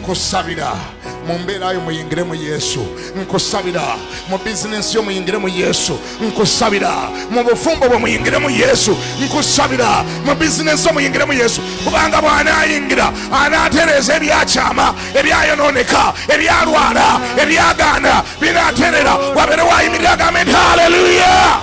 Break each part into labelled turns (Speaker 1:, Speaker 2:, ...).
Speaker 1: nkusabira mu mbeera yo muyingire mu Yesu, nkusabira mu bizinesi yo muyingire mu Yesu, nkusabira mu bufumbo bwe muyingire mu Yesu, nkusabira mu bizinesi yo muyingire mu Yesu, kubanga bw'anaayingira anaatereeza ebyakyama, ebyayonooneka, ebyalwala, ebyagaana binaaterera. Wabeere waayimirira agambe nti haleluya.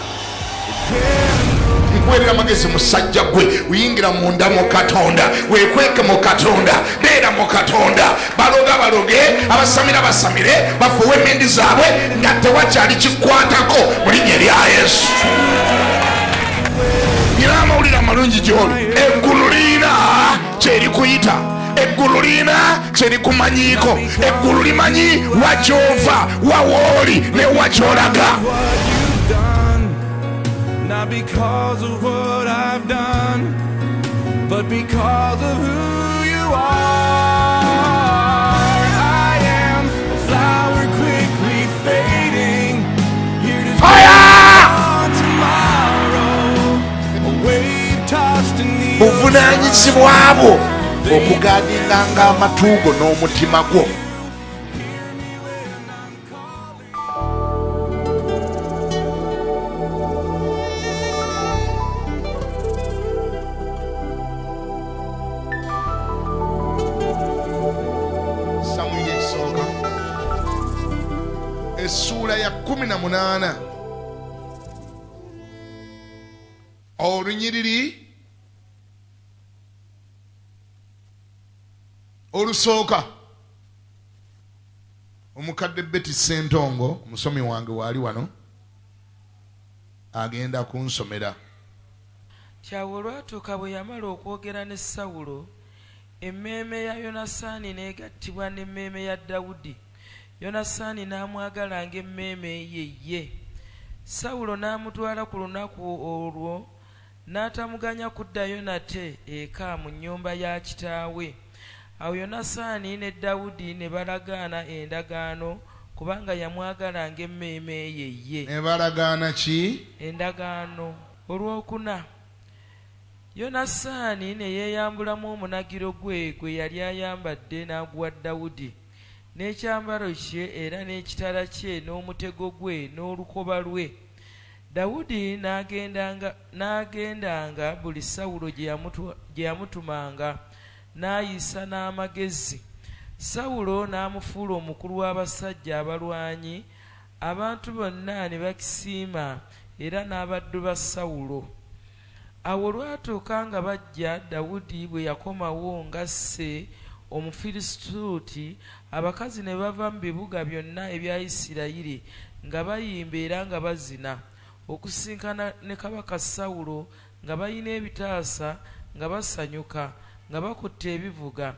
Speaker 1: Nkuweerera amagezi musajja gwe, uyingira munda mu Katonda, weekweke mu Katonda, beera mu Katonda. Baloga baloge, abasamira basamire, bafuwe emmindi zaabwe nga tewakyali kikwatako mu linnya erya Yesu. Nina amawulire amalungi gy'oli. Eggulu liina kyerikuyita, eggulu liina kyerikumanyiiko, eggulu limanyi wakyova, wawooli ne wakyolaga.
Speaker 2: Not because of what I've done, but because of who you are. I am a flower quickly fading, here to on tomorrow, a wave tossed in the
Speaker 1: buvunaanyizibwa bwo okugaaninganga amatuugo n'omutima gwo. Essuula ya 18 olunyiriri olusooka. Omukadde Betty Ssentongo omusomi wange waali wano agenda kunsomera.
Speaker 3: Kyawe olwatuuka bwe yamala okwogera ne Sawulo, emmeeme ya Yonasaani n'egattibwa n'emmeeme ya Dawudi. Yonasaani n'amwagala ng'emmeeme ye. Sawulo n'amutwala ku lunaku olwo, n'atamuganya kuddayo nate eka mu nnyumba ya kitaawe. Awo Yonasaani ne Dawudi ne balagaana endagaano, kubanga yamwagala ng'emmeeme ye.
Speaker 1: Ne balagaana ki?
Speaker 3: Endagaano. Olwokuna, Yonasaani ne yeeyambulamu omunagiro gwe yali ayambadde n'aguwa Dawudi, n'ekyambalo kye era n'ekitala kye n'omutego gwe n'olukoba lwe. Dawudi n'agendanga buli Sawulo gye yamutumanga, n'ayisa n'amagezi. Sawulo n'amufuula omukulu w'abasajja abalwanyi, abantu bonna ne bakisiima era n'abaddu ba Sawulo. Awo olwatuuka nga bajja, Dawudi bwe yakomawo ng'asse Omufirisuuti, abakazi ne bava mu bibuga byonna ebya Isirayiri nga bayimba era nga bazina, okusinkana ne kabaka Sawulo nga bayina ebitaasa nga basanyuka nga bakutte ebivuga.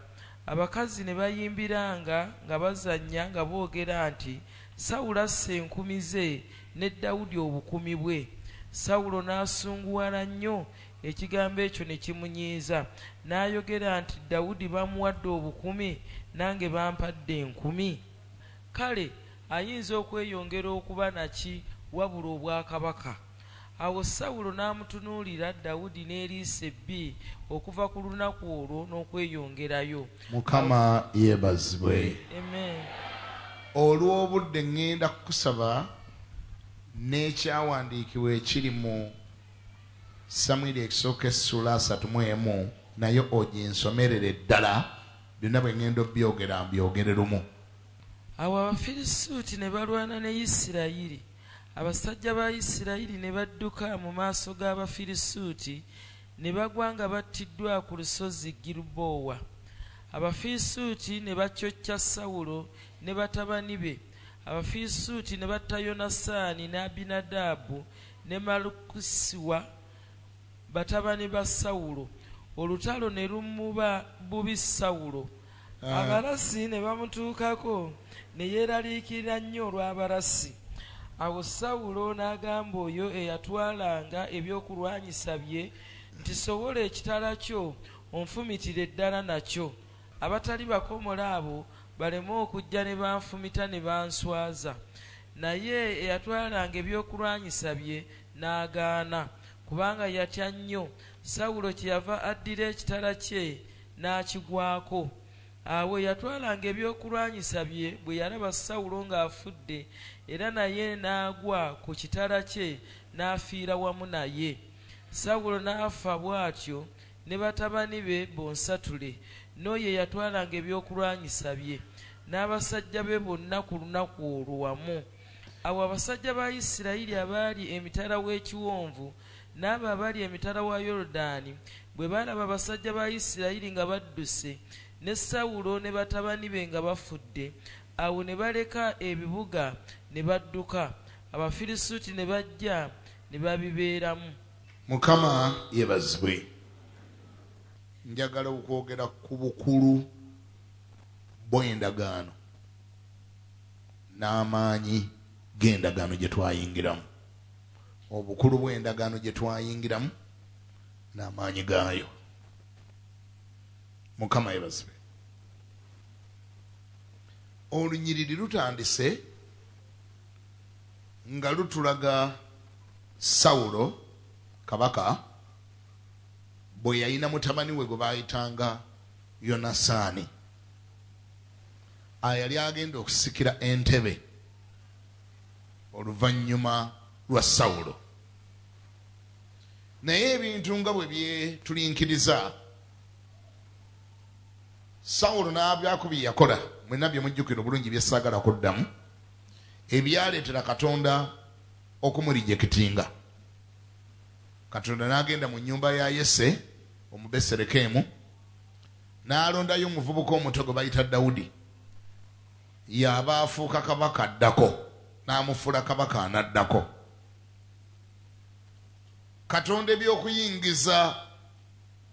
Speaker 3: Abakazi ne bayimbiranga nga bazannya nga boogera nti, Sawulo asse enkumi ze ne Dawudi obukumi bwe. Sawulo n'asunguwala nnyo, ekigambo ekyo ne kimunyiiza, n'ayogera nti, Dawudi bamuwadde obukumi, nange bampadde 1000. Kale ayinza okweyongera okuba naki wabula obwakabaka? Awo Sawulo n'amutunuulira Dawudi n'eriisa ebbi okuva ku lunaku olwo n'okweyongerayo.
Speaker 1: Mukama yeebazibwe.
Speaker 3: Amen.
Speaker 1: Olw'obudde ŋŋenda kukusaba n'ekyawandiikibwa ekiri mu Samwiri ekisooka essula 31 nayo oginsomerere ddala, byonna bwe ŋŋenda obyogera mbyogere lumu.
Speaker 3: Awo Abafirisuuti ne balwana ne Isirayiri. Abasajja ba Isirayiri ne badduka mu maaso g'Abafirisuuti, ne bagwa nga battiddwa ku lusozi Girubowa. Abafirisuuti ne bacocca Sawulo ne batabani be. Abafirisuuti ne batta Yonasaani ne Abinadaabu ne Malukisiwa, batabani ba Sawulo. Olutalo ne lumuba bubi Sawulo. Abalasi ne bamutuukako, ne yeeraliikirira nnyo olw'abalasi. Awo Sawulo n'agamba oyo eyatwalanga ebyokulwanyisa bye nti, sowola ekitala kyo onfumitire ddala nakyo, abatali bakomola abo baleme okujja ne banfumita ne banswaza. Naye eyatwalanga ebyokulwanyisa bye n'agaana, kubanga yatya nnyo. Sawulo kyeyava addira ekitala kye n'akigwako. awo yatwalanga ebyokulwanyisa bye bwe yalaba Sawulo ng'afudde era naye n'agwa ku kitala kye n'afiira wamu naye. Sawulo n'afa bw'atyo ne batabani be bonsatule, n'oyo yatwalanga ebyokulwanyisa bye n'abasajja be bonna ku lunaku olwo wamu. Awo abasajja ba Isirayiri abaali emitala w'ekiwonvu n'abo abaali emitala wa Yoludaani bwe baalaba abasajja ba Isirayiri nga badduse ne Sawulo ne batabani be nga bafudde, awo ne baleka ebibuga ne badduka, Abafirisuuti ne bajja ne babibeeramu.
Speaker 1: Mukama yebazibwe. Njagala okwogera ku bukulu bw'endagaano n'amaanyi g'endagaano gye twayingiramu. Obukulu bw'endagaano gye twayingiramu n'amaanyi gaayo. Mukama yebazibwe. Olunyiriri lutandise nga lutulaga Sawulo kabaka bwe yalina mutabani we gwe baayitanga Yonasaani ayali agenda okusikira entebe oluvannyuma lwa Sawulo. Naye ebintu nga bwe byetulinkiriza, Sawulo n'abyako bye yakola, mwenna bye mujjukira obulungi bye saagala kuddamu, ebyaleetera Katonda okumulijekitinga. Katonda n'agenda mu nnyumba ya Yese Omubeserekemu n'alondayo omuvubuka omuto gwe bayita Dawudi, yaba afuuka kabaka addako, n'amufuula kabaka anaddako. Katonda eby'okuyingiza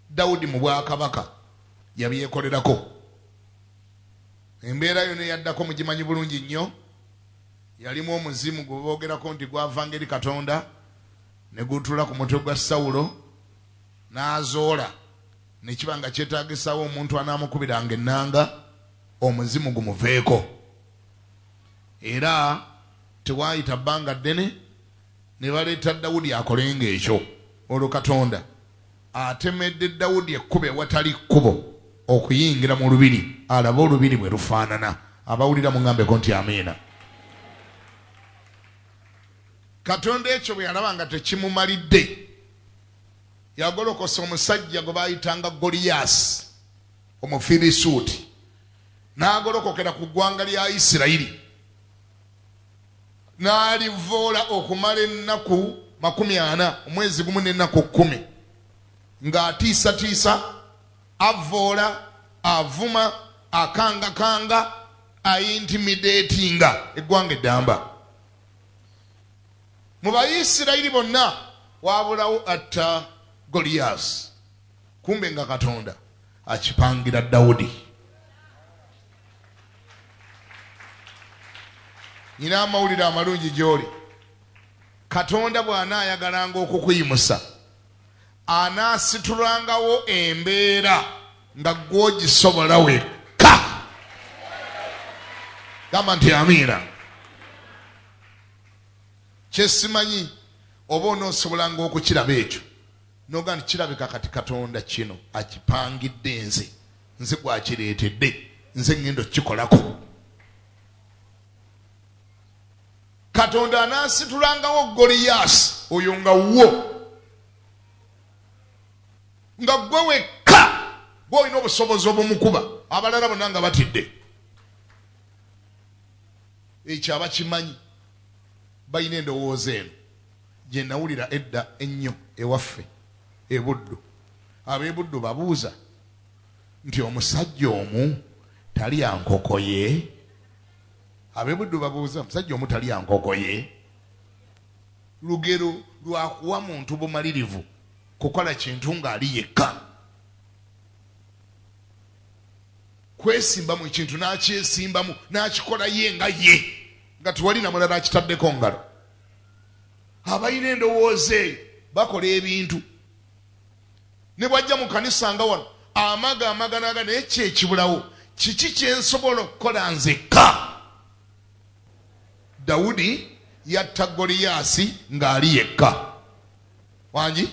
Speaker 1: Dawudi mu bwakabaka yabyekolerako. Embeera yonna eyaddako mugimanyi bulungi nnyo. Yalimu omuzimu gwe boogerako nti gwavanga eri Katonda ne gutuula ku mutwe gwa Sawulo n'azoola, ne kiba nga kyetaagisawo omuntu anaamukubiranga ennanga omuzimu gumuveeko. Era tewaayita bbanga ddene ne baleeta Dawudi akolenga ekyo. Olwo Katonda atemedde Dawudi ekkubo ewatali kkubo okuyingira mu lubiri, alabe olubiri bwe lufaanana. Abawulira mungambeko nti amiina. Katonda ekyo bwe yalaba nga tekimumalidde, yagolokosa omusajja gwe baayitanga Goliyasi Omufirisuuti, n'agolokokera ku ggwanga lya Isirayiri, n'alivoola okumala ennaku 40, omwezi gumu n'ennaku 10, ng'atiisatiisa, avoola, avuma, akangakanga, ayintimideetinga eggwanga eddamba. Mu Bayisirayiri bonna wabulawo atta Goliyasi, kumbe nga Katonda akipangira Dawudi. Nina amawulire amalungi gy'oli. Katonda bw'anaayagalanga okukuyimusa, anaasitulangawo embeera nga gw'ogisobola wekka. Gamba nti amiina. Kyesimanyi oba onoosobolanga okukiraba ekyo noga nti kirabika kati Katonda kino akipangidde nze gwakireetedde, nze ngendo kikolako. Katonda anaasitulangawo Goliyasi oyo nga wo, nga gwe wekka gw'olina obusobozi obumukuba, abalala bonna nga batidde. Ekyo abakimanyi balina endowooza eno gye nawulira edda ennyo ewaffe e Buddu. Ab'e Buddu babuuza nti omusajja omu talya nkoko ye? Ab'e Buddu babuuza omusajja omu talya nkoko ye? Lugero lwakuwa muntu bumalirivu kukola kintu ng'ali yekka. Kwesimba mu kintu n'akyesimbamu n'akikola ye nga ye, nga tewali na mulala akitaddeko ngalo. Abalina endowooza eyo bakola ebintu. Ne bwajja mu kanisa nga wano amaganaga naye kyekibulawo, kiki kyensobola okukola nzekka? Dawudi yatta Goliyasi ng'ali yekka. Wangi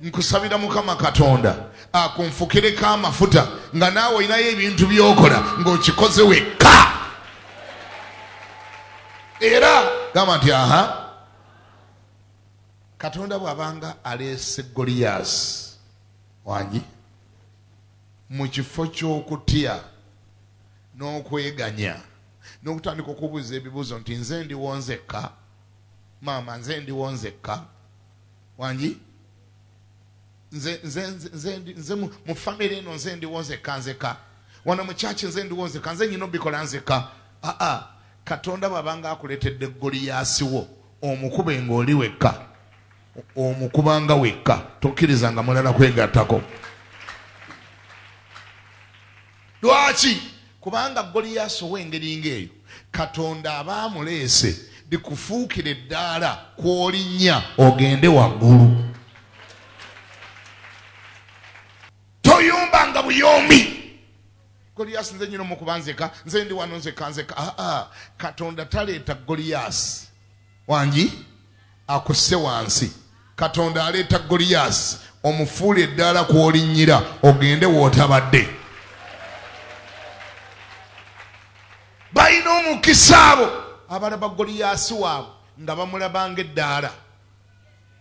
Speaker 1: nkusabira Mukama Katonda akunfukireko amafuta nga naawe olinayo ebintu byokola ng'okikoze wekka era gamba nti aha Katonda bw'abanga aleese Goliyasi wangi mu kifo ky'okutya n'okweganya n'okutandika okubuuza ebibuuzo nti nze ndiwo nzekka maama nze ndiwo nzekka wangi nze mu famire eno nze ndiwo nzekka wano mu kyaki nze ndiwo nzekka nze nyina obikola nzekka Katonda bw'abanga akuleetedde Goliyasi wo omukube ng'oli wekka omukubanga wekka tokkirizanga mulala kwegattako. Lwaki? Kubanga Goliyasi ow'engeri ng'eyo Katonda aba amuleese likufuukire eddaala kw'olinnya ogende waggulu. Toyombanga buyombi. Goliyasi nze nyina omukuba nzeka nze ndi wano nzeka. Katonda taleeta Goliyasi wangi akusse wansi. Katonda aleeta Goliyasi omufuula eddaala kw'olinnyira ogende w'otabadde. Balina omukisa abo abalaba Goliyasi waabwe nga bamulabanga eddaala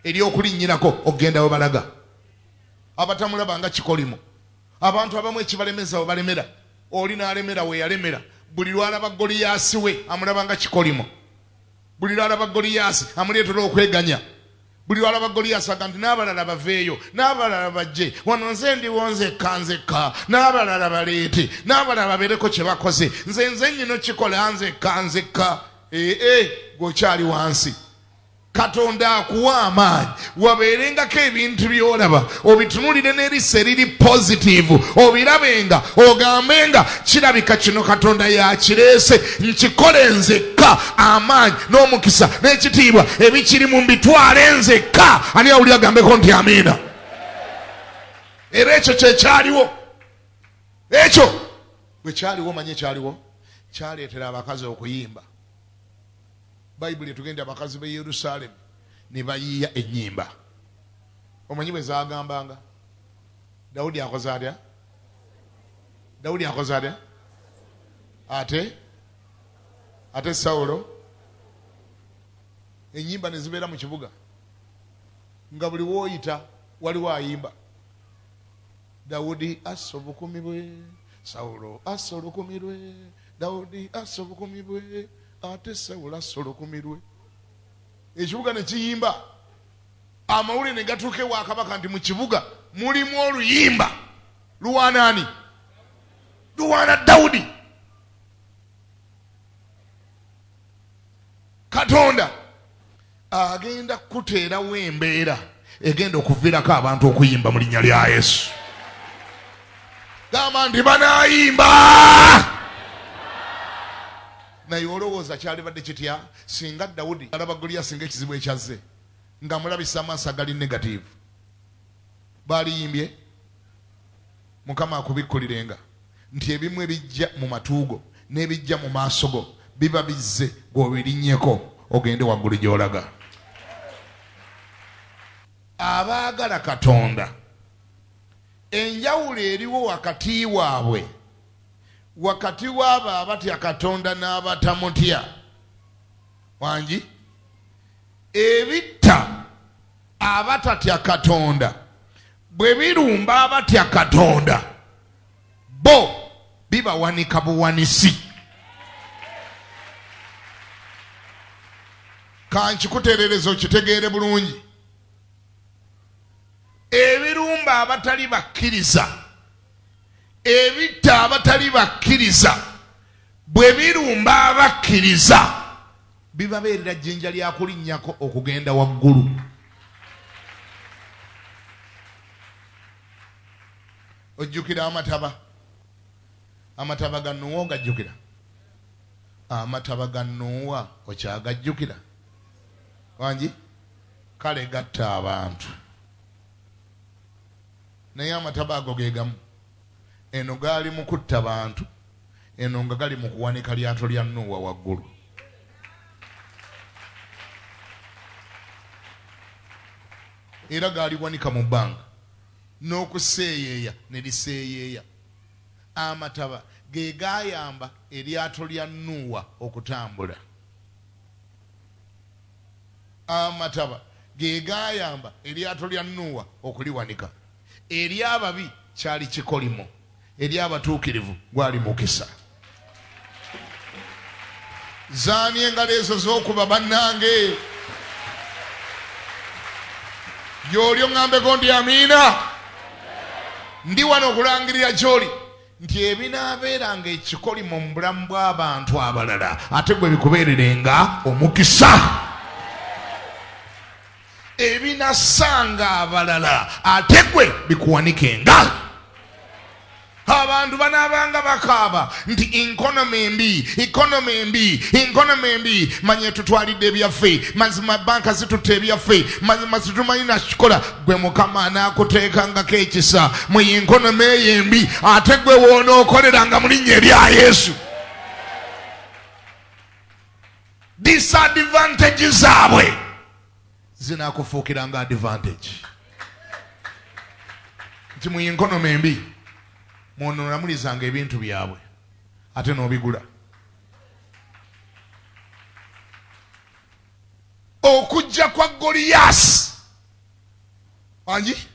Speaker 1: ery'okulinnyirako ogenda we balaga. Abatamulabanga kikolimo. Abantu abamu ekibalemeza we balemera. Oli n'alemera we yalemera. Buli lwalaba Goliyasi we amulabanga kikolimo. Buli lwalaba Goliyasi amuleetera okweganya. Buli lwalaba Goliyasi aga nti n'abalala baveeyo n'abalala bajje wano nze ndiwo nzekka n'abalala baleete n'abalala babeereko kye bakoze nze nnyino kikola nzekka. Gwokyali wansi. Katonda akuwa amaanyi wabeerengako ebintu by'olaba obitunulire n'eriso eriri positive obirabenga ogambenga kirabika kino Katonda yakireese nkikole nzekka. Amaanyi n'omukisa n'ekitiibwa ebikiri mu mbitwale nzekka. Ani awulira agambeko nti amiina. Era ekyo kyekyaliwo. Ekyo bwe kyaliwo manye kyaliwo kyaleetera abakazi okuyimba. Bayibuli etugenda abakazi b'e Yerusaalemi ne bayiiya ennyimba. Omanyi bwe zaagambanga? Dawudi akoze atya? Ate Sawulo ennyimba ne zibeera mu kibuga nga buli w'oyita waliwo ayimba. Dawudi assa obukumi bwe, Sawulo assa olukumi lwe, Dawudi assa obukumi bwe, ate Sawulo assa olukumi lwe. Ekibuga ne kiyimba. Amawulire ne gatuuka ewa kabaka nti mu kibuga mulimu oluyimba. Luwaana ani? Luwaana Dawudi. Katonda agenda kuteerawo embeera egenda okuviirako abantu okuyimba mu linnya lya Yesu. Gamba nti banaayimba. Naye olowooza kyalibadde kitya singa Dawudi alaba Goliyasi ng'ekizibu ekyazze nga mulabisa amaaso agali negative? Baaliyimbye. Mukama akubikkulirenga nti ebimu ebijja mu matuugo n'ebijja mu maaso go biba bizze gw'obirinnyeko ogende waggulu gy'olaga. Abaagala Katonda enjawulo eriwo wakati waabwe, wakati w'abo abatya Katonda n'abatamutya wangi. Ebitta abatatya Katonda bwe birumba abatya Katonda bo bibawanika buwanisi. Kankikuteerereza okitegeere bulungi. Ebirumba abatali bakkiriza, ebitta abatali bakkiriza bwe birumba abakkiriza bibabeerera jjinja lya kulinnyako okugenda waggulu. Ojjukira amataba ga Nuuwa ogajjukira? Amataba ga Nuuwa okyagajjukira wangi? Kale gatta abantu naye amataba ago ge gamu. Eno gaali mu kutta bantu, eno nga gali mu kuwanika lyato lya Nuuwa waggulu. Era gaali wanika mu bbanga n'okuseeyeeya ne liseeyeeya. Amataba ge gaayamba eryato lya Nuuwa okutambula. Amataba ge gaayamba eryato lya Nuuwa okuliwanika. Eri ababi kyali kikolimo, eri abatuukirivu gwali mukisa. Zaani engalo ezo z'okuba bannange. Gy'oli oŋŋambeko nti amiina. Ndi wano okulangirira gy'oli nti ebinaabeeranga ekikolimo mu bulamu bw'abantu abalala ate gwe bikubeererenga omukisa. Ebinasanga abalala ate gwe bikuwanikenga. Abantu banaabanga bakaaba nti ikonomi embi. Manye tutwalidde ebyaffe, mazima banka zitutte ebyaffe, mazima situmanyi nakikola. Gwe Mukama anaakuteekangako ekisa mu ikonomi eyo embi, ate gwe woonookoleranga mu linnya erya Yesu. Disadvantage zaabwe zinaakufuukiranga advantage. Nti mu ikonomi embi mwonoonamulizanga ebintu byabwe ate n'obigula. Okujja kwa Goliaasi anji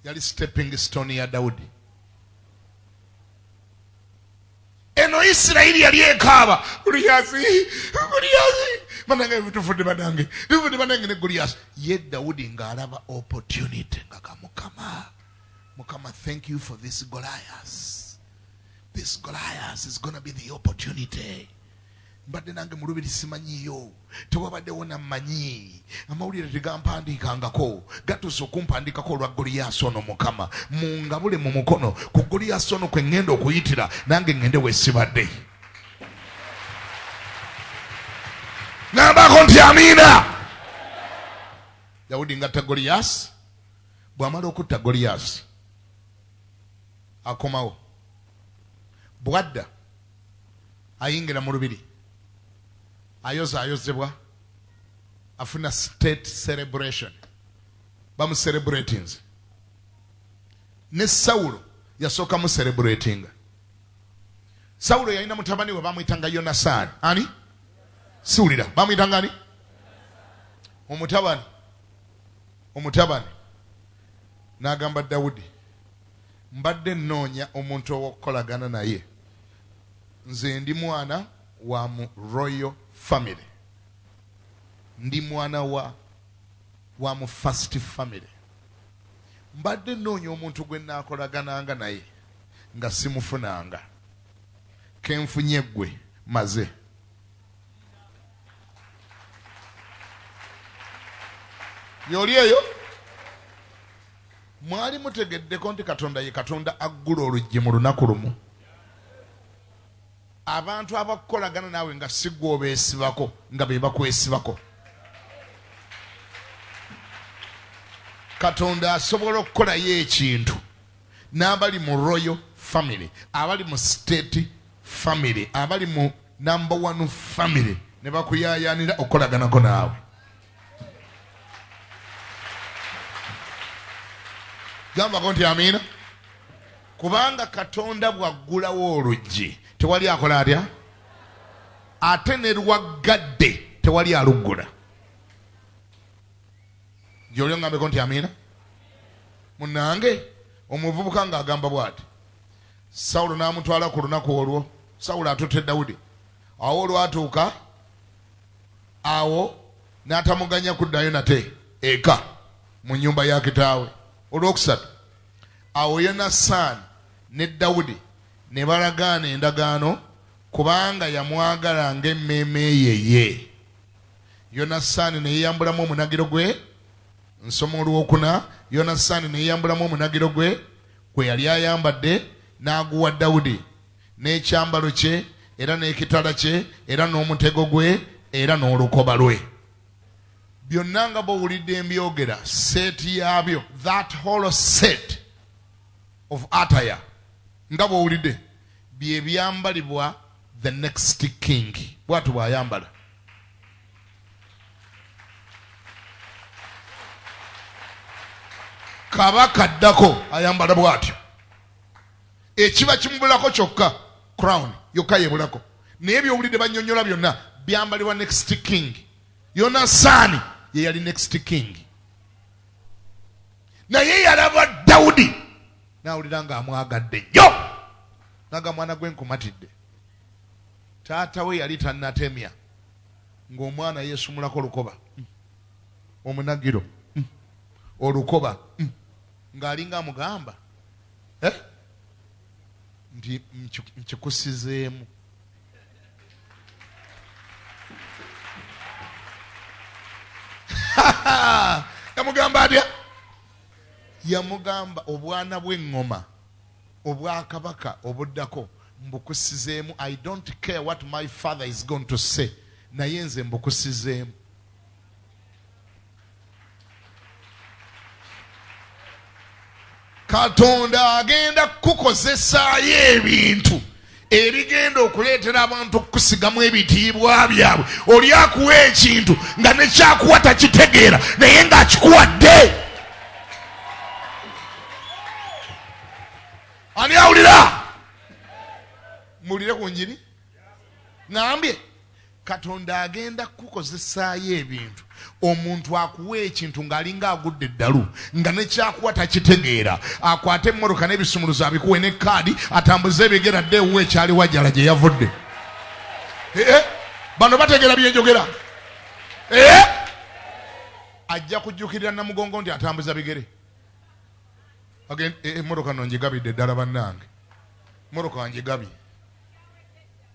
Speaker 1: yali stepping stone ya Dawudi. Eno Isirayiri yali ekaaba Goliaasi. Banange bitufudde banange ne Goliaasi. Ye Dawudi ng'alaba opportunity nga Mukama, thank you for this Goliath. This Goliath is going to be the opportunity. Mbadde nange mulubiri simanyiyo, tewabaddewo nammanyi, amawulire tegampandiikangako, gatuuse okumpandikako olwa Goliath ono Mukama. Mungabule mu mukono ku Goliath ono kwe ŋŋenda okuyitira, nange ŋŋende weesibadde. Ngambako nti amiina. Dawudi ngatta Goliath. Bw'amala okutta Goliath akomawo, bwadda ayingira mu lubiri, ayozebwa, afuna state celebration, bamucelebratinze. Ne Sawulo yasooka mu celebratinga. Sawulo yalina mutabani we bamuyitanga Yonasaani. Ani? Siwulira. Bamuyitanga ani? Omutabani n'agamba Dawudi, mbadde nnoonya omuntu ow'okukolagana naye. Nze ndi mwana wa mu royal family, ndi mwana wa mu first family. Mbadde nnoonya omuntu gwe nnaakolagananga naye nga simufunanga. Kenfunye ggwe maze. Yoli eyo mwali mutegeddeko nti Katonda ye Katonda aggula oluggi mu lunaku lumu. Abantu abakukolagana naawe nga si ggwe obeesibako, nga be bakwesibako. Katonda asobola okukolayo ekintu n'abali mu royal family, abali mu state family, abali mu number 1 family ne bakuyaayaanira okukolaganako naawe. Gambako nti amiina. Kubanga Katonda bwaggulawo oluggi tewali akola atya, ate ne lwaggadde tewali aluggula. Gy'oli ongambeko nti amiina. Munnange omuvubuka ng'agamba bw'ati, Sawulo n'amutwala ku lunaku olwo, Sawulo atutte Dawudi. Awo olwatuuka awo n'atamuganya kuddayo nate eka mu nnyumba ya kitaawe. Olwokusatu awo Yonasaani ne Dawudi ne balagaana endagaano kubanga yamwagala ng'emmeeme ye. Yonasaani ne yeyambulamu omunagiro gwe. Nsoma olwokuna. Yonasaani ne yeyambulamu omunagiro gwe gwe yali ayambadde n'aguwa Dawudi, n'ekyambalo kye era n'ekitala kye era n'omutego gwe era n'olukoba lwe. Byonna nga bw'owulidde embyogera, seeti yaabyo, that whole set of attire nga bw'owulidde bye byambalibwa the next king. Bw'atu bw'ayambala. kabaka addako ayambala bw'atyo. Ekiba kimubulako kyokka crown yokka yebulako, naye by'owulidde bannyonnyola byonna byambalibwa next king. Yonasaani ye yali next king, naye yalaba Dawudi n'awulira ng'amwagadde nnyo, naga mwana gwe nkumatidde. Taata we yali tannatemya ng'omwana yeesumulako olukoba, omunagiro, olukoba, ng'alinga amugamba nti nkikusizeemu. Yamugamba atya? Yamugamba obwana bw'eŋŋoma obwakabaka obuddako mbukusizeemu. I don't care what my father is going to say, naye nze mbukusizeemu. Katonda agenda kukozesaayo ebintu ebigenda okuleetera abantu okusigamu ebitiibwa byabwe. Oli akuwa ekintu nga nekyakuwa takitegeera naye ng'akikuwadde. Ani awulira? Muwulire ku njiri? Ngambye Katonda agenda kukozesaayo ebintu. Omuntu akuwa ekintu ng'alinga agudde eddalu nga nekyakuwa takitegeera, akwate emmoroka n'ebisumuluzo abikuwe ne kaadi atambuze ebigera dde ewuwe ekyali wajjala gye yavudde. Bano bategeera bye njogera. Ajja kujjukirira Namugongo nti atambuza bigere. Emmoroka no njigabidde ddala bannange, emmoroka wanjigabye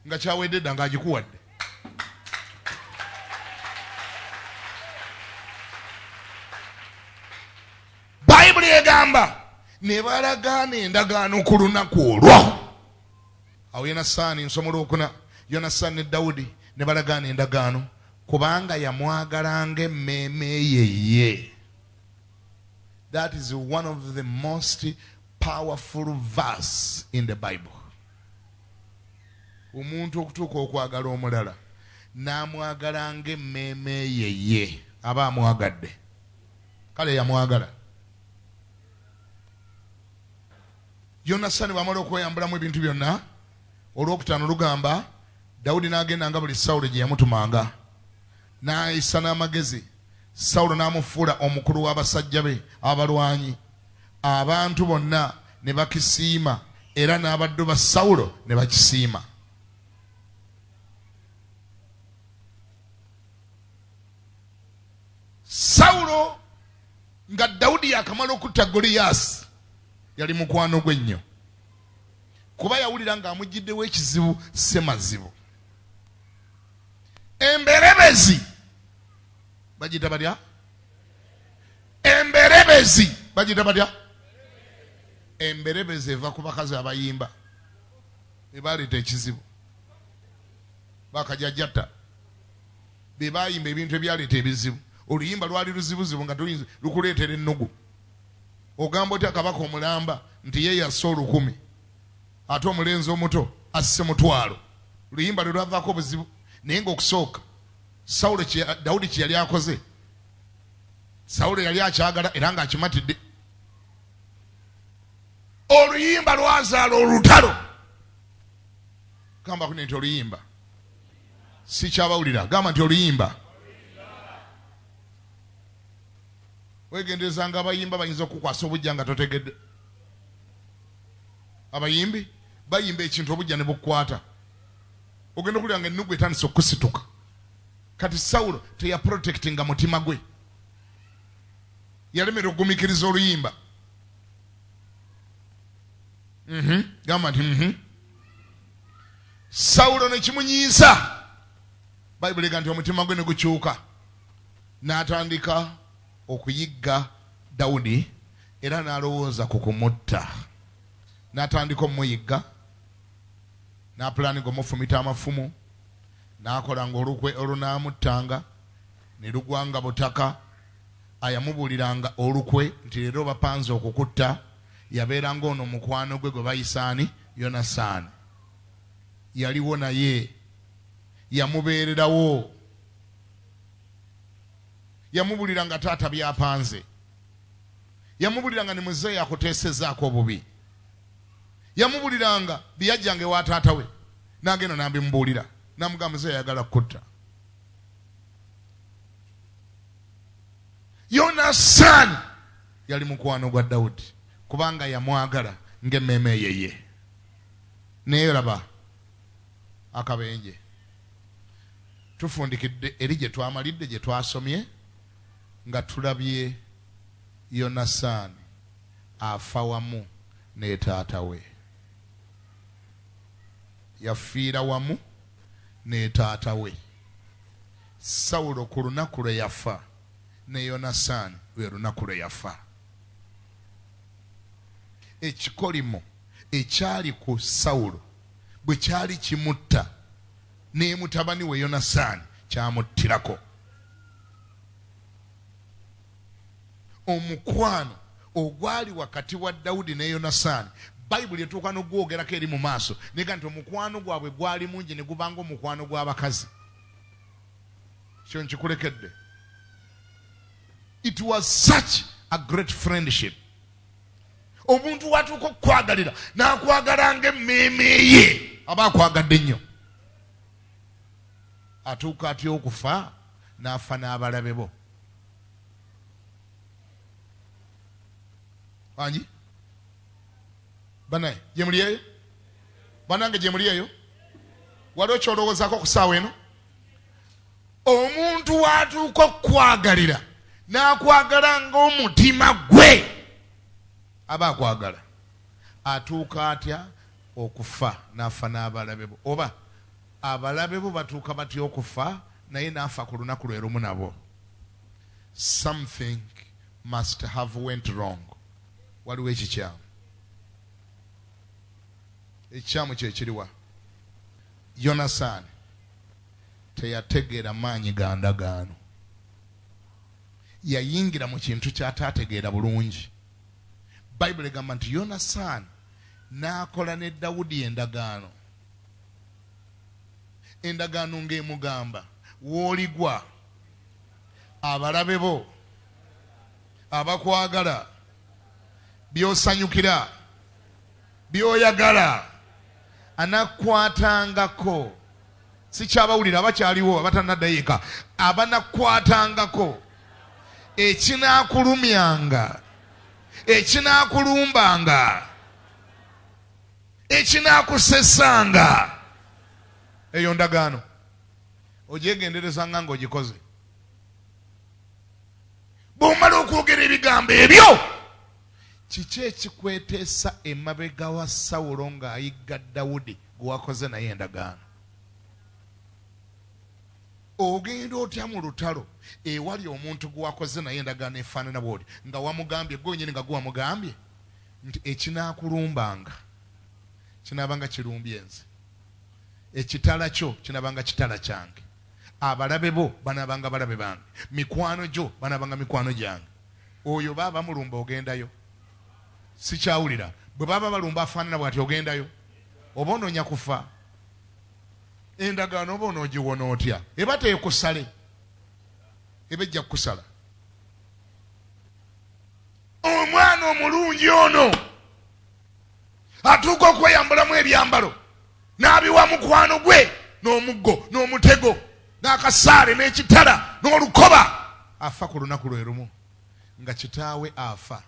Speaker 1: nga kyawedde dda ng'agikuwadde. Bayibuli egamba ne balagaana endagaano ku lunaku olwo. Awo Yonasaani, nsomo lwokuna, Yonasaani ne Dawudi ne balagaana endagaano kubanga yamwagalanga emmeeme ye. That is one of the most powerful verse in the Bible. Omuntu okutuuka okwagala omulala n'amwagalanga emmeeme ye aba amwagadde. Kale yamwagala. Yonasaani bw'amala okweyambulamu ebintu byonna, olwokutaano lugamba Dawudi n'agenda nga buli Sawulo gye yamutumanga, n'ayisa n'amagezi. Sawulo n'amufuula omukulu w'abasajja be abalwanyi. Abantu bonna ne bakisiima era n'abaddu ba Sawulo ne bakisiima. Sawulo nga Dawudi yakamala okutta Goliyaasi yali mukwano gwe nnyo, kuba yawulira ng'amugiddewo ekizibu semazibu. Emberebezi bagita batya? Emberebezi bagita batya? Emberebezi eva ku bakazi abayimba be baleeta ekizibu, bakajajjata be bayimba ebintu ebyaleeta ebizibu. Oluyimba lwali luzibuzibu nga lukuleetera ennugu. Ogamba otya kabaka omulamba nti ye yasse 1000 ate omulenzi omuto asse 1,000. Oluyimba lwe lwavaako obuzibu. Naye ng'okusooka Sawulo Dawudi kye yali akoze, Sawulo yali akyagala era ng'akimatidde. Oluyimba lwazaala olutalo. Gamba ku nti oluyimba si kyabawulira, gamba nti oluyimba. Wegenderezanga abayimba bayinza okukwasa obujja nga totegedde. Abayimbi bayimba ekintu obujja ne bukwata. Ogenda okulira nga ennugu etandise okusituka. Kati Sawulo teyaprotectinga mutima gwe, yalemera okugumikiriza oluyimba. Gamba nti Sawulo ne kimunyiisa. Bayibuli ega nti omutima gwe ne gukyuka, n'atandika okuyigga Dawudi era n'alowooza ku kumutta. N'atandika omuyigga, n'apulaninga omufumita amafumu, n'akola ng'olukwe olunaamuttanga ne lugwanga butaka. Ayamubuuliranga olukwe nti leero bapanze okukutta. Yabeeranga ono mukwano gwe gwe bayisaani Yonasaani. Yaliwo naye, yamubeererawo, yamubuuliranga taata byapanze, yamubuliranga ne muzeeyi akuteesezaako obubi, yamubuliranga byajjange wa taata we, n'agenda n'abimubuulira, n'amugamba muzeeyi ayagala kutta. Yonasaani yali mukwano gwa Dawudi kubanga yamwagala ng'emmeeme yeye. Naye laba akabenje tufundikidde eri gye twamalidde, gye twasomye nga tulabye Yonasaani afa wamu ne taata we. Yafiira wamu ne taata we. Sawulo ku lunaku lwe yafa ne Yonasaani lwe lunaku lwe yafa. Ekikolimo ekyali ku Sawulo bwe kyali kimutta ne mutabani we Yonasaani kyamuttirako. Omukwano ogwali wakati wa Dawudi ne Yonasaani Bayibuli etuuka n'ogwogerako eri mu maaso nega nti omukwano gwabwe gwali mungi ne gubanga omukwano gw'abakazi. Kyo nkikulekedde. It was such a great friendship. Omuntu watuuka okukwagalira n'akwagala ng'emmeeme ye aba akwagadde nnyo. Atuuka atya okufa n'afa n'abalabe bo. Anji banaye gye muli eyo, banange gye muli eyo, waliwo kyolowoozaako ku ssaawa eno. Omuntu watuuka okukwagalira n'akwagala ng'omutima gwe aba akwagala, atuuka atya okufa n'afa n'abalabe bo, oba abalabe bo batuuka batya okufa naye n'afa ku lunaku lwe lumu nabo. Something must have went wrong. Waliwo ekikyamu. Ekikyamu kye kiriwa? Yonasaani teyategeera maanyi ga ndagaano. Yayingira mu kintu ky'ataategeera bulungi. Bayibuli egamba nti Yonasaani n'akola ne Dawudi endagaano. Endagaano ng'emugamba w'oligwa, abalabe bo, abakwagala, by'osanyukira, by'oyagala, anakwatangako. Si kyabawulira abakyaliwo abatannaddayo eka, abanakwatangako, ekinaakulumyanga, ekinakulumbanga, ekinaakusesanga. Eyo ndagaano ogyegenderezanga ng'ogikoze. Bw'omala okwogera ebigambo ebyo, kiki ekikweteesa emabega wa Sawulo ng'ayigga Dawudi gwe wakoze naye endagaano? Ogenda otya mu lutalo ewali omuntu gwe wakoze naye endagaano efaanana bw'oti nga wamugambye gwe wenyini nga gwe wamugambye nti ekinakulumbanga kinaabanga kirumbye nze, ekitala kyo kinaabanga kitala kyange, abalabe bo banaabanga balabe bange, mikwano gyo banaabanga mikwano gyange. Oyo baba mulumba ogendayo? Sikyawulira. Bwe baba balumba afaanana bw'ati ogendayo? Oba onoonya kufa? Endagaano oba onoogiwona otya? Eba teekusale, eba ejja kukusala. Omwana omulungi ono atuuka okweyambulamu ebyambalo n'abiwa mukwano gwe n'omuggo n'omutego n'akasaale n'ekitala n'olukoba, afa ku lunaku lwe lumu nga kitaawe afa.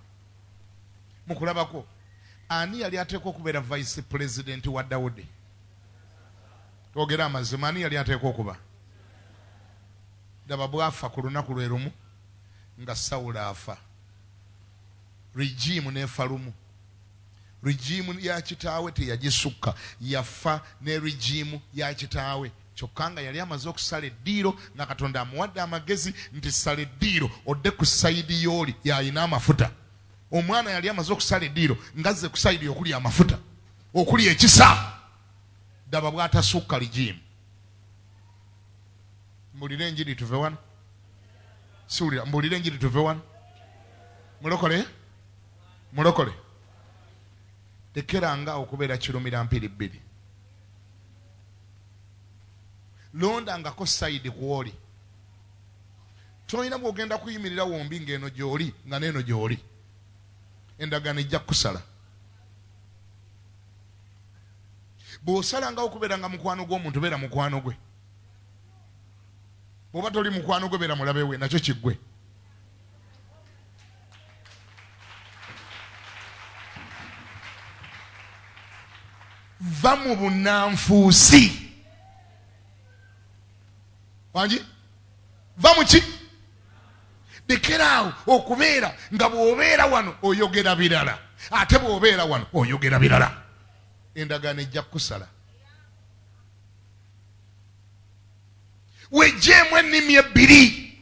Speaker 1: Mukulabako ani yali ateekwa okubeera vice president wa Dawudi? Twogera amazima, ani yali ateekwa okuba? Daba bwafa ku lunaku lwe lumu nga Sawulo afa. Regimu n'efa lumu. Regimu ya kitaawe teyagisukka, yafa ne regimu ya kitaawe. Kyokka nga yali amaze okusala eddiiro nga Katonda amuwadde amagezi nti sala eddiiro odde ku sayidi y'oli yalina amafuta. Omwana yali amaze okusala eddiiro ngazze ku sayidi okuli amafuta, okuli ekisa. Daba bw'atasukka regimu. Mbulire enjiri tuve wano. Siwulira, mbulire enjiri tuve wano. Mulokole? Mulokole. Tekeranga okubeera kirumira mpiri bbiri. Londangako sayidi kwoli. Tolina bw'ogenda kuyimirira wombi ng'eno gy'oli nga n'eno gy'oli. endagaano ejja kusala. Bw'osalanga okubeera nga mukwano gw'omuntu beera mukwano gwe. Bw'oba toli mukwano gwe beera mulabe we, nakyo kiggwe. Va mu bunnanfuusi. Wangi? Va mu ki? Lekeraawo okubeera nga bw'obeera wano oyogera birala, ate bw'obeera wano oyogera birala. Endagaano ejja kusala. Wejjeemu ennimi ebbiri.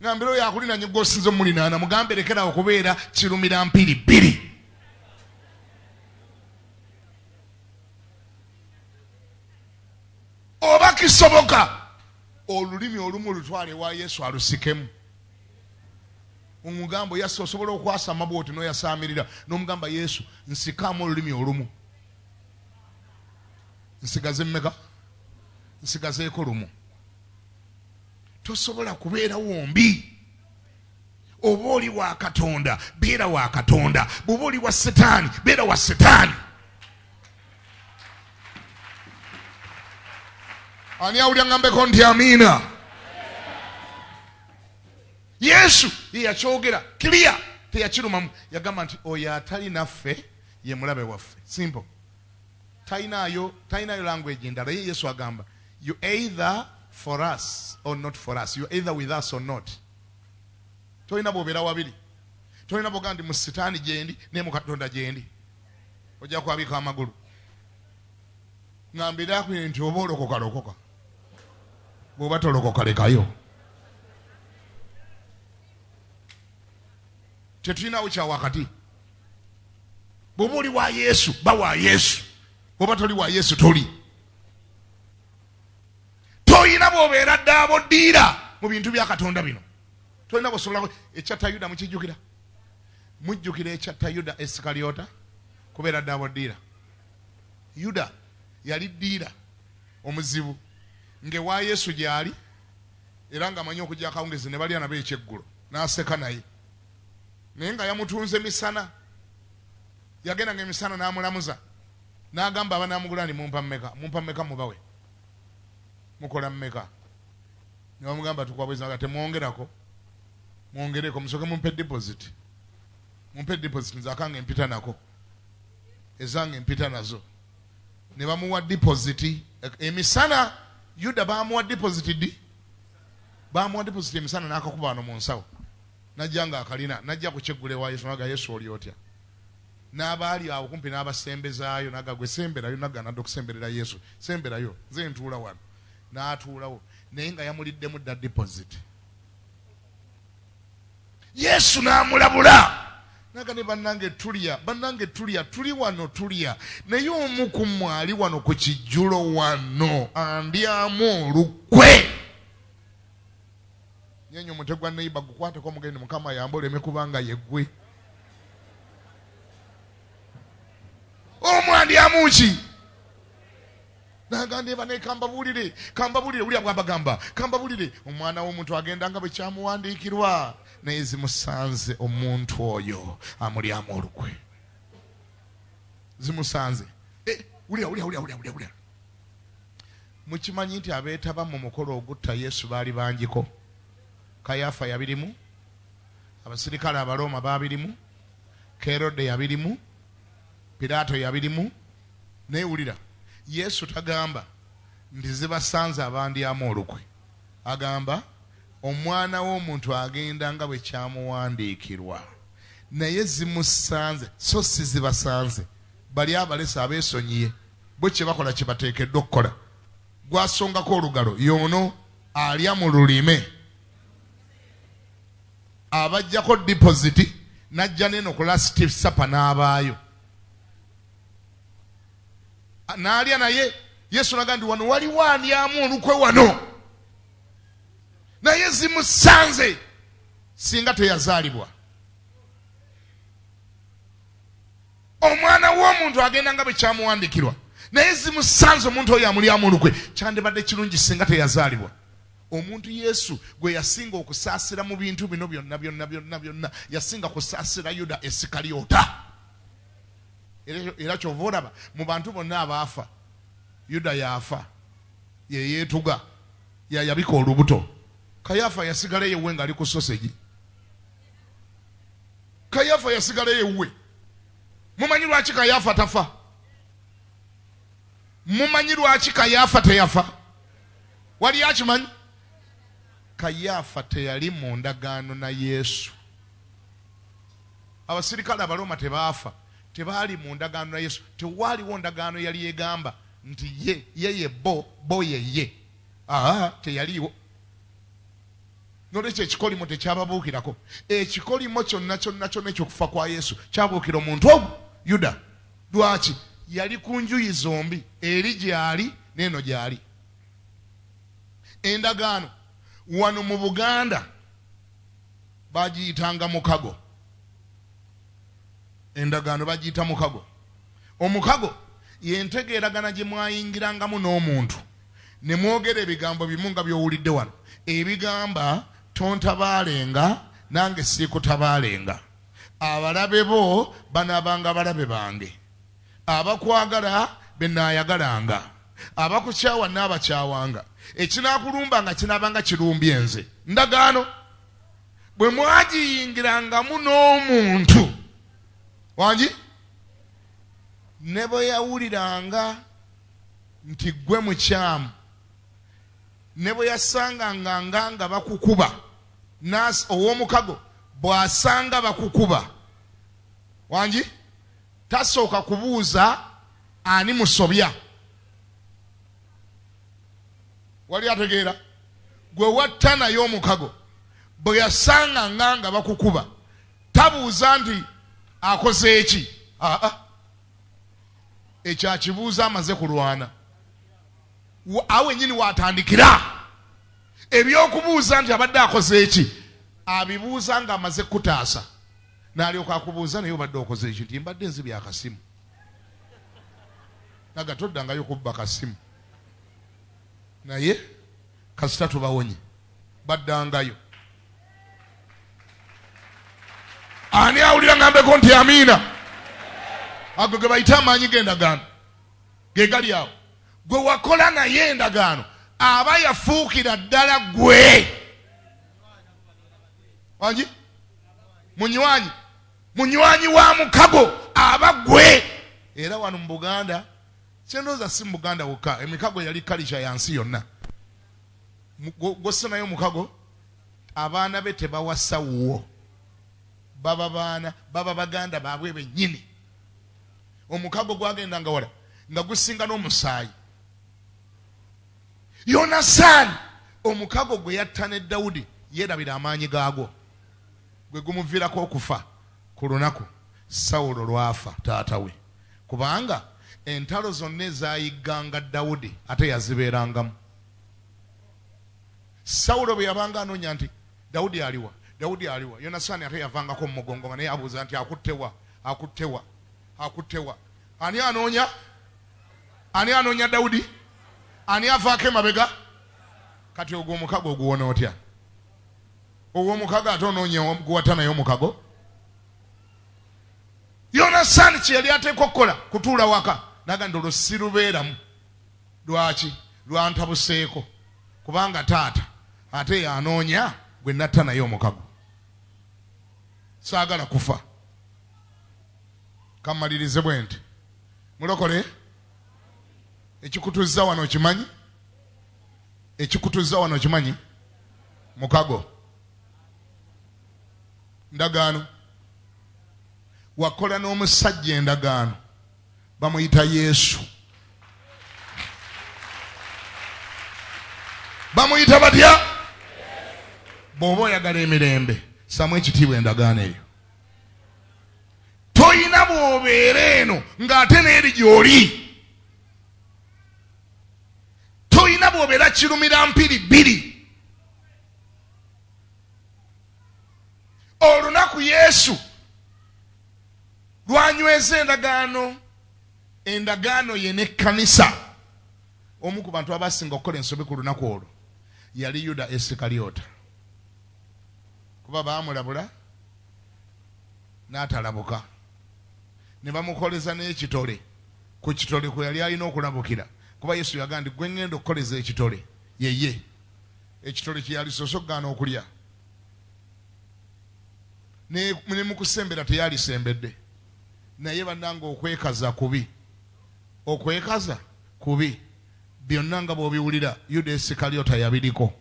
Speaker 1: Ngambira oyo akulinanye gw'osinze omulinaana mugambe lekeraawo okubeera kirumira mpiri bbiri. Oba kisoboka olulimi olumu lutwale ewa Yesu alusikemu. Omugambo Yesu osobola okwasa amabwoti n'oyasaamirira n'omugamba Yesu nsikamu olulimi olumu. Nsigaze mmeka? Nsigazeeko lumu. Tosobola kubeera wombi. Oba oli wa Katonda beera wa Katonda, bw'oba oli wa Setaani beera wa Setaani. Ani awulira ngambeko nti amiina? Yesu yakyogera clear, teyakirumamu. Yagamba nti oyo atali naffe ye mulabe waffe. Simple. Tainayo language endala. Ye Yesu agamba you either for us or not for us. You either with us or not. Toyina bw'obeera wabiri. Toyina bw'ogamba nti mu Setaani gyendi ne mu Katonda gyendi. Ojja kwabika amagulu. Ngambira ku nti oba olokoka lokoka. Bw'oba tolokoka lekayo. Tetulinawo kya wakati. Bw'oba oli wa Yesu ba wa Yesu, bw'oba toli wa Yesu toli. Toyina bw'obeera ddaabo ddiira mu bintu bya Katonda bino. Toyina bw'osobola ekyatta Yuda mukijjukira. Mujjukira ekyatta Yuda Isikaliota kubeera ddaabo ddiira. Yuda yali ddiira omuzibu ng'ewa Yesu gy'ali era ng'amanyi okujja akawungezi ne balya nabo ekyeggulo n'aseka naye. Naye nga yamutunze misana, yagenda ng'emisana n'amulamuza n'agamba abanaamugula nti mumpa mmeka mubawe, mukola mmeka? Ne bamugamba tukwabwiza nga temwongerako, mwongereko musooke mumpe deposit nzakanga empita nako, ezange empita nazo. Ne bamuwa deposit emisana. Yuda bamuwa deposit di, bamuwa deposit emisana n'akakuba wano mu nsawo. Najja nga akalina, najja kukyegula ewa Yesu naga Yesu oli otya. N'abaali awo kumpi n'abasembezaayo naga gwe semberayo, naga nadda okusemberera Yesu. Semberayo, nze ntuula wano. N'atuulawo naye nga yamuliddemu dda deposit. Yesu n'amulabula. Naga ne bannange tulya, tuli wano tulya. Naye omu ku mmwe ali wano ku kijjulo wano andyamu olukwe. Nyenye omutegwa neiba gukwateko omugeni Mukama yamba oleme kubanga yeggwe. Omwandyamu ki? Naga ndeba ne kambabulire ulya bwabagamba. Kambabulire omwana w'omuntu agenda nga bwe kyamuwandiikirwa. Naye zimusanze omuntu oyo amulyamu olukwe. Zimusanze. Ulya. Mukimanyi nti abeetaba mu mukolo ogutta Yesu baali bangiko. Kayafa yabirimu, abasirikale Abaroma babirimu, Kerode yabirimu, Piraato yabirimu. Naye wulira, Yesu tagamba nti zibasanze abandyamu olukwe. Agamba omwana w'omuntu agenda nga bwe kyamuwandiikirwa. Naye zimusanze, so si zibasanze. Bali abalesa abeesonyiye, bo kye bakola kye bateekeddwa okukola. Gwasongako olugalo y'ono alya mu lulime. Abajjako deposit najja neno ku last supper n'abaayo. N'alya naye Yesu n'agamba nti wano waliwo andyamu olukwe wano. Naye zimusanze singa teyazaalibwa. Omwana w'omuntu agenda nga bwe kyamuwandiikirwa. Naye zimusanze omuntu oyo amulyamu olukwe. Kyandibadde kirungi singa teyazaalibwa. omuntu Yesu gwe yasinga okusaasira mu bintu bino byonna yasinga kusaasira Yuda Isikaliota. Era kyova olaba mu bantu bonna abaafa Yuda yafa yeyeetuga yabika olubuto. Kayafa yasigala yewe nga ali ku sausage. Kayafa yasigala yewe. Mumanyi lwaki Kayafa tafa? Mumanyi lwaki Kayafa teyafa? Wali akimanyi? Kayafa teyali mu ndagaano na Yesu. Abasirikale Abaroma tebaafa, tebaali mu ndagaano na Yesu. Tewaaliwo ndagaano yali egamba nti ye bo ye. Teyaliwo. Nolekyo ekikolimo tekyababuukirako. Ekikolimo kyonna ekyokufa kwa Yesu kyabuukira omuntu ogwo Yuda. Lwaki? Yali ku njuyi zombi, eri gyali n'eno gyali. Endagaano wano mu Buganda bagiyitanga mukago. Endagaano bagiyita mukago. Omukago yentegeeragana gye mwayingirangamu n'omuntu ne mwogera ebigambo bimu nga by'owulidde wano. Ebigamba tontabaalenga nange siikutabaalenga. Abalabe bo banaabanga abalabe bange. Abakwagala benaayagalanga. Abakukyawa naabakyawanga. Ekinaakulumba kinaabanga kirumbye nze. Ndagaano bwe mwagiyingirangamu n'omuntu wangi ne bwe yawuliranga nti gwe mukyamu, ne bwe yasanganga nga bakukuba ow'omukago bw'asanga bakukuba wangi tasooka kubuuza ani musobya. Wali ategeera? Gwe watta naye omukago bwe yasanga nga bakukuba tabuuza nti akoze eki. Ekyo akibuuza amaze kulwana. Awe nyini watandikira ebyokubuuza nti abadde akoze eki abibuuza nga amaze kutaasa. N'alyoka akubuuza naye obadde okoze eki nti mbadde nzibya akasimu. Naga toddangayo kubba kasimu. Naye kasita tubawonye baddangayo. Ani awulira ngambeko nti amiina? Ago ge bayita amaanyi g'endagaano ge gali awo. Gwe wakola naye endagaano aba yafuukira ddala gwe wangi munywanyi wa mukago aba gwe. Era wano mu Buganda, kyendooza si mu Buganda wokka, emikago yali kalisha yansi yonna. Gosse naye omukago abaana be tebawasa wuwo, baba baganda baabwe bennyini. Omukago gwagendanga wala nga gusinga n'omusaayi. Yonasaani omukago gwe yatta ne Dawudi yeerabira amaanyi gaagwo, gwe gumuviirako okufa ku lunaku Sawulo lwafa taata we, kubanga entalo zonna ezayigganga Dawudi ate yazibeerangamu. Sawulo bwe yabanga anoonya nti Dawudi aliwa, Yonasaani ate yavangako mu mugongo nga naye abuuza nti akuttewa. Ani anoonya Dawudi? Ani avaako emabega? Kati ogwo omukago oguwona otya? Ogw'omukago ate onoonya guwata naye omukago? Yonasaani kye yali ateekwa okukola kutuula waka naga ndi olwo sirubeeramu. Lwaki? Lwantabuseeko, kubanga taata ate yanoonya gwe natta naye omukago. Saagala kufa. Kamalirize bwe nti mulokole. Ekikutuzza wano kimanyi? Mukago. Ndagaano. Wakola n'omusajja endagaano bamuyita Yesu. Bamuyita batya? Bw'oba oyagala emirembe ssamu ekitiibwa endagaano eyo. Toyina bw'obeera eno ng'ate n'eri gy'oli. Toyina bw'obeera kirumira mpiri bbiri. Olunaku Yesu lwanyweza endagaano ye n'ekkanisa. Omu ku bantu abasinga okukola ensobi ku lunaku olwo yali Yuda Isikaliota. Kuba baamulabula n'atalabuka. Ne bamukoleza n'ekitole. Ku kitole kwe yali alina okulabukira. Kuba Yesu yagamba nti gwe ngenda okukoleza ekitole. Yeye. Ekitole kye yali sosogaana okulya. Ne mu kusembera teyalisembedde. Naye bannanga okwekaza kubi. Okwekaza kubi. Byonna nga bw'obiwulira Yuda Isikaliota yabiriko.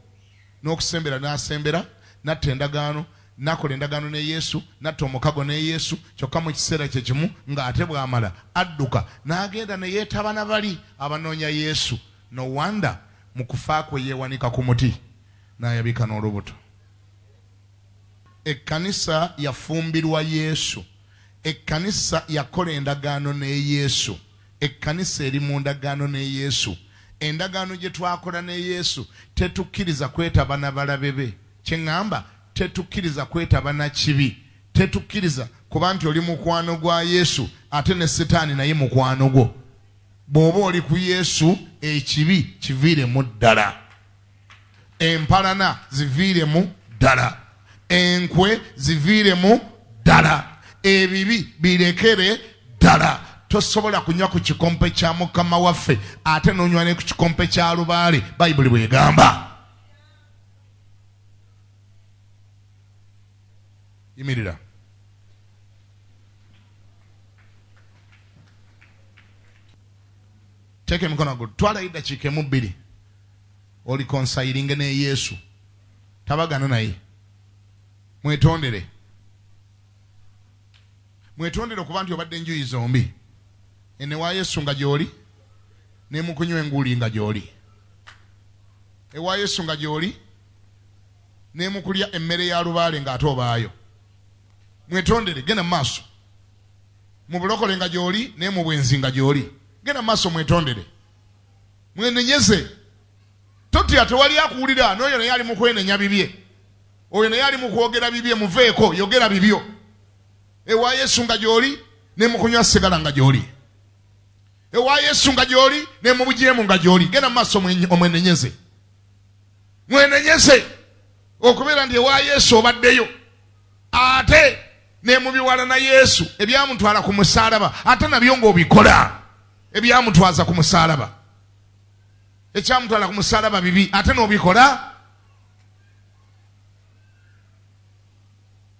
Speaker 1: N'okusembera n'asembera, n'atta endagaano, n'akola endagaano ne Yesu, n'atta omukago ne Yesu, kyokka mu kiseera kye kimu ng'ate bw'amala adduka n'agenda ne yeetaba na bali abanoonya Yesu. No wonder mu kufa kwe yeewanika ku muti n'ayabika n'olubuto. Ekkanisa yafumbirwa Yesu. Ekkanisa yakola endagaano ne Yesu. Ekkanisa eri mu ndagaano ne Yesu. Endagaano gye twakola ne Yesu tetukkiriza kwetaba na balabe be. Kye ŋŋamba tetukkiriza kwetaba na kibi. Tetukkiriza kuba nti oli mukwano gwa Yesu ate ne Setaani naye mukwano gwo. Bw'oba oli ku Yesu ekibi kiviiremu ddala. Empalana ziviiremu ddala. Enkwe ziviiremu ddala. Ebibi birekere ddala. Tosobola kunywa ku kikompe kya Mukama waffe ate n'onywa ne ku kikompe kya lubaale Bayibuli bw'egamba. Yimirira. Teeka emikono gwo. Twalayo eddakiika emu bbiri. Oli konsayiringe ne Yesu. Tabagana naye. Mwetondere. Mwetondere okuba nti obadde enjuyi zombi. Ene wa Yesu nga gy'oli, ne mu kunywa enguuli nga gy'oli. Ewa Yesu nga gy'oli, ne mu kulya emmere ya lubaale ng'ate obaayo. Mwetondere, genda mu maaso. Mu bulokole nga gy'oli, ne mu bwenzi nga gy'oli. Genda mu maaso mwetondere. Mwenenyeze. Totya tewali akuwulira, n'oyo naye ali mu kwenenya bibye. Oyo naye ali mu kwogera bibye, muveeko, yogera bibyo. Ewa Yesu nga gy'oli, ne mu kunywa sigala nga gy'oli. Ewa Yesu nga gy'oli, ne mu bujeemu nga gy'oli. Genda mu maaso omwenenyeze. Mwenenyeze. Okubeera nti ewa Yesu obaddeyo. Ate ne mu biwala na Yesu ebyamutwala ku musaalaba ate nabyo ng'obikola. Ebyamutwaza ku musaalaba. Ekyamutwala ku musaalaba bibi ate n'obikola.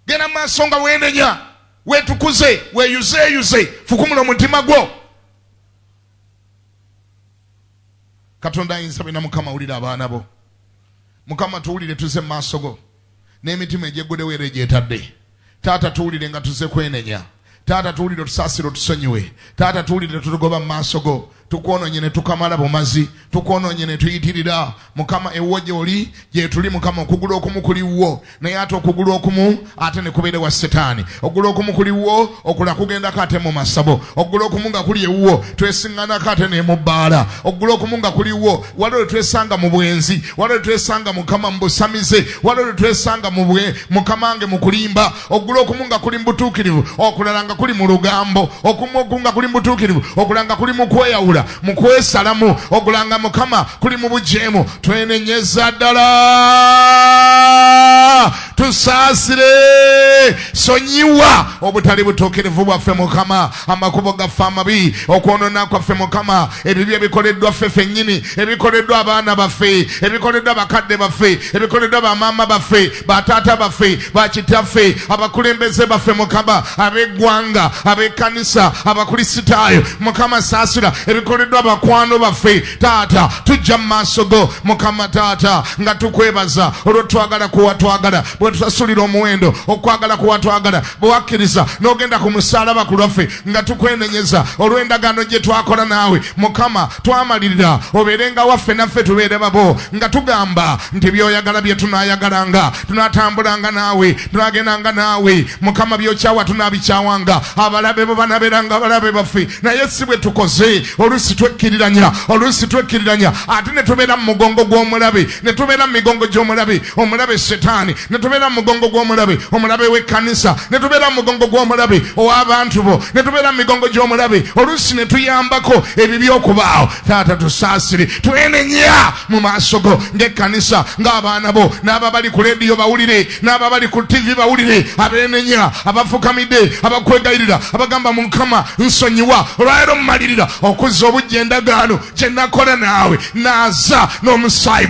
Speaker 1: Genda mu maaso nga weenenya. Weetukuze, weeyuzeeyuze, fukumula omutima gwo. Katonda ayinza bina Mukama wulira abaana bo. Mukama tuwulire tuze mu maaso go. N'emitima egyeggudewo era egyetadde. Taata tuwulire nga tuze kwenenya. Taata tuwulire tusaasire tusonyiwe. Taata tuwulire tutugoba mu maaso go. Tukwonoonye ne tukamala bumazi. Tukwonoonye ne tuyitirira. Mukama ewwo gy'oli gye tuli Mukama okugulu okumu kuli wo. Naye ate okugulu okumu ate ne kubeere wa Setaani. Okugulu okumu kuli wo okula kugendako ate mu masabo. Okugulu okumu nga kuli ewwo twesiŋŋanako ate ne mu bbaala. Okugulu okumu nga kuli wo waliwo twesanga mu bwenzi. Waliwo twesanga Mukama mu busamize. Waliwo twesanga mu Mukama nge mu kulimba. Okugulu okumu nga kuli mu butuukirivu. Okulala nga kuli mu lugambo. Okumu nga kuli mu butuukirivu. Okulala nga kuli mu kweyawula. Mu kwesalamu. Okulanga Mukama kuli mu bujeemu. Twenenyeza ddala. Tusaasire. Sonyiwa obutali butuukirivu bwaffe Mukama. Amakubo gaffe amabi. Okwonoona kwaffe Mukama. Ebibi ebikoleddwa ffe ffennyini. Ebikoleddwa abaana baffe. Ebikoleddwa bakadde baffe. Ebikoleddwa bamaama baffe. Bataata baffe. Bakitaffe. Abakulembeze baffe Mukama. Ab'eggwanga. Ab'ekkanisa. Abakulisitaayo. Mukama saasira. Ebikoleddwa abakwano baffe. Taata tujja mu maaso go Mukama taata nga tukwebaza olw'otwagala kuwatwagala. Bwe tusasulira omuwendo okwagala kuwatwagala. Bwe wakkiriza n'ogenda ku musaalaba ku lwaffe nga tukwenenyeza olw'endagaano gye twakola naawe. Mukama twamalirira obeerenga waffe naffe tubeere babo nga tugamba nti by'oyagala bye tunaayagalanga. Tunaatambulanga naawe. Tunaagendanga naawe. Mukama by'okyawa tunaabikyawanga. Abalabe bo banabeeranga abalabe baffe. Naye si bwe tukoze oluusi twekkiriranya ate ne tubeera mu mugongo gw'omulabe. Ne tubeera mu migongo gy'omulabe. Omulabe Setaani ne tubeera tubeera mu mugongo gw'omulabe omulabe w'ekkanisa, ne tubeera mu mugongo gw'omulabe ow'abantu bo, ne tubeera mu migongo gy'omulabe oluusi ne tuyambako ebibi okubaawo. Taata tusaasire, twenenya mu maaso go ng'ekkanisa, ng'abaana bo n'ababali ku lediyo bawulire, n'ababali ku TV bawulire, abeenenya, abafukamidde, abakwegayirira, abagamba mu Mukama nsonyiwa olwaleero mumalirira okuzza obujja endagaano gye nakola naawe. Naaza n'omusaayi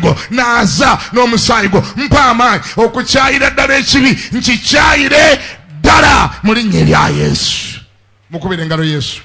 Speaker 1: gwo mpa amaanyi okukyayira ddala ekibi, nkikyayire ddala mu linnya erya Yesu. Mukubire engalo Yesu.